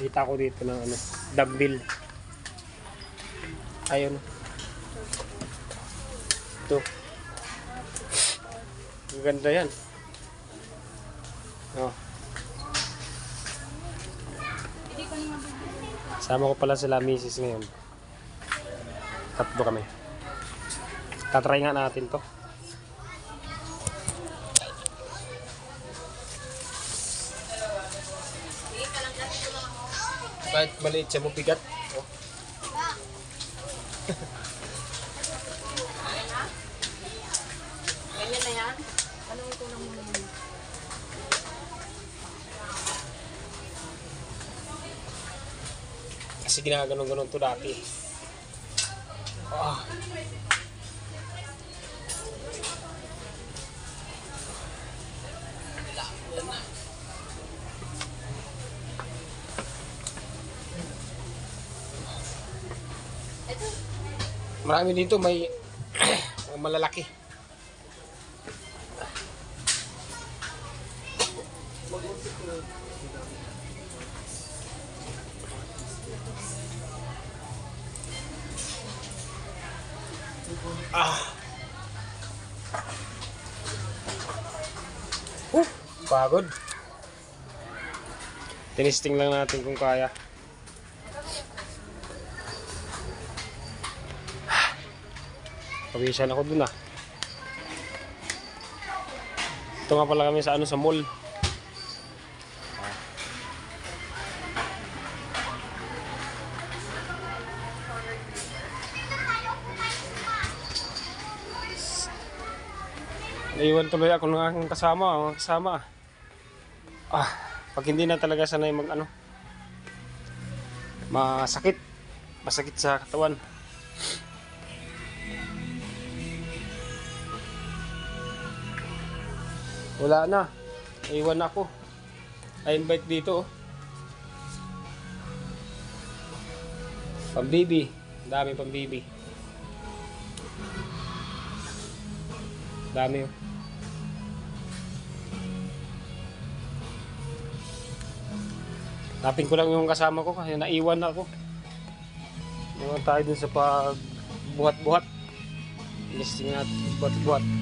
Kita ko dito ng ano, dumbbell. Ayun. Ito. Ang ganda yan. Oh. Sama ko pala sila misis ngayon. Tatlo kami. Tatry nga natin to. Kahit maliit siya mo bigat. Oh. Ganyan na yan? Anong kulang mo na yun? Kasi ginaganon-ganon to dati. Oh. Marami dito may malalaki. Pagod. Tinisting lang natin kung kaya. Pawisan ako dun ah. Ito nga pala kami sa ano, sa mall. Naiwan tuloy ako ng aking kasama. Pag hindi na talaga sanay mag ano, masakit sa katawan. Wala na. Naiwan ako. I-invite dito. Pambibi. Dami pambibi. Dami oh. Napin ko lang yung kasama ko kasi naiwan na ako. Iwan tayo dun sa pag buhat-buhat. Listing natin buhat-buhat.